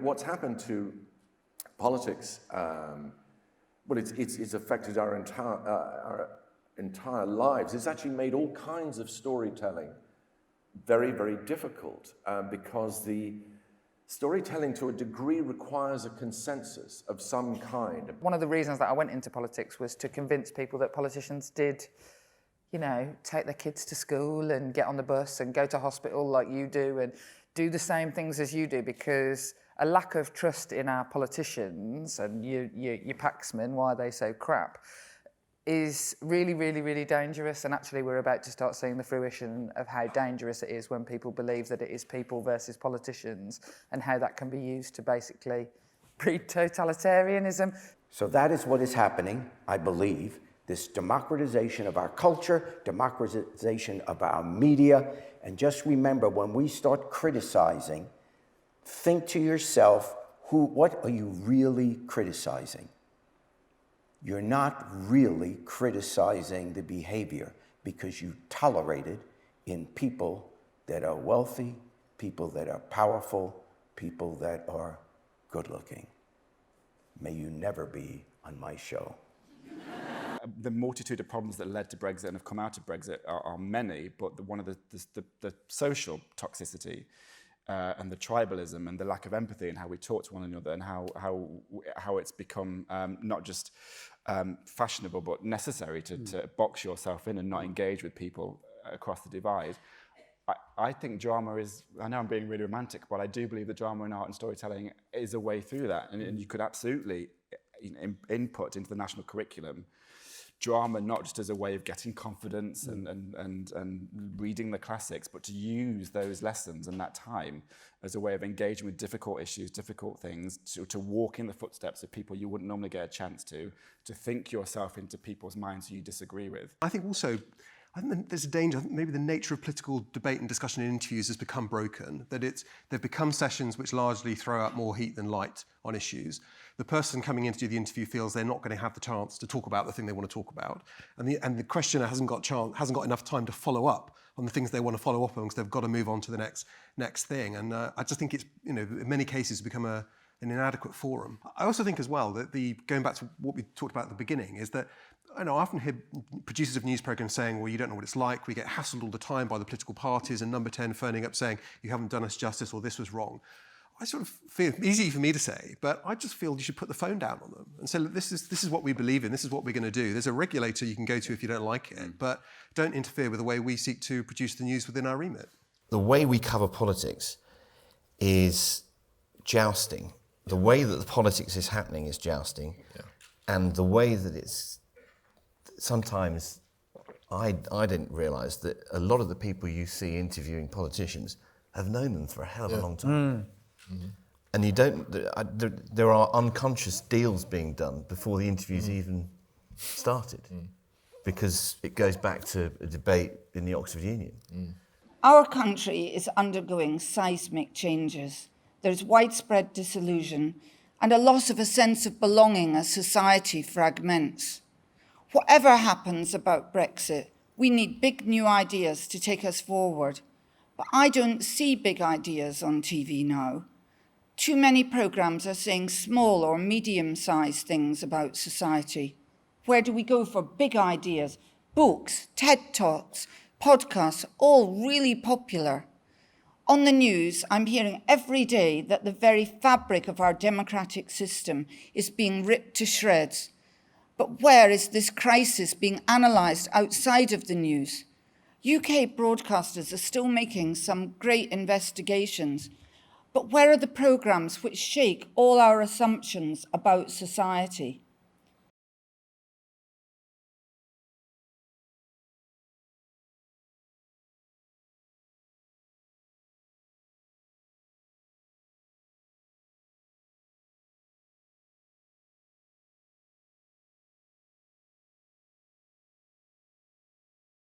What's happened to politics, well, it's affected our entire lives. It's actually made all kinds of storytelling very, very difficult because the storytelling to a degree requires a consensus of some kind. One of the reasons that I went into politics was to convince people that politicians did, you know, take their kids to school and get on the bus and go to hospital like you do and do the same things as you do, because a lack of trust in our politicians and your packsmen, why are they so crap, is really, really, really dangerous. And actually we're about to start seeing the fruition of how dangerous it is when people believe that it is people versus politicians, and how that can be used to basically breed totalitarianism. So that is what is happening, I believe, this democratization of our culture, democratization of our media. And just remember, when we start criticizing, think to yourself, what are you really criticizing? You're not really criticizing the behavior because you tolerate it in people that are wealthy, people that are powerful, people that are good looking. May you never be on my show. The multitude of problems that led to Brexit and have come out of Brexit are many, but one of the social toxicity and the tribalism and the lack of empathy and how we talk to one another and how it's become not just fashionable but necessary to box yourself in and not engage with people across the divide. I think drama is, I know I'm being really romantic, but I do believe that drama and art and storytelling is a way through that, and you could absolutely input into the national curriculum drama, not just as a way of getting confidence and reading the classics, but to use those lessons and that time as a way of engaging with difficult issues, difficult things, to walk in the footsteps of people you wouldn't normally get a chance to think yourself into people's minds who you disagree with. I think also, there's a danger, maybe the nature of political debate and discussion in interviews has become broken, that they've become sessions which largely throw out more heat than light on issues. The person coming in to do the interview feels they're not going to have the chance to talk about the thing they want to talk about. And the questioner hasn't got enough time to follow up on the things they want to follow up on, because they've got to move on to the next thing. And I just think it's, in many cases become an inadequate forum. I also think as well that going back to what we talked about at the beginning, is that I often hear producers of news programmes saying, well, you don't know what it's like. We get hassled all the time by the political parties, and Number 10 phoning up saying, you haven't done us justice, or this was wrong. I sort of feel, easy for me to say, but I just feel you should put the phone down on them and say, look, this is what we believe in, this is what we're going to do. There's a regulator you can go to if you don't like it, but don't interfere with the way we seek to produce the news within our remit. The way we cover politics is jousting. The way that the politics is happening is jousting. Yeah. And the way that it's sometimes, I didn't realise that a lot of the people you see interviewing politicians have known them for a hell of a long time. Mm-hmm. And you don't, there are unconscious deals being done before the interviews even started, because it goes back to a debate in the Oxford Union. Our country is undergoing seismic changes. There's widespread disillusion and a loss of a sense of belonging as society fragments. Whatever happens about Brexit, we need big new ideas to take us forward. But I don't see big ideas on TV now. Too many programmes are saying small or medium-sized things about society. Where do we go for big ideas? Books, TED Talks, podcasts, all really popular. On the news, I'm hearing every day that the very fabric of our democratic system is being ripped to shreds. But where is this crisis being analysed outside of the news? UK broadcasters are still making some great investigations, but where are the programmes which shake all our assumptions about society?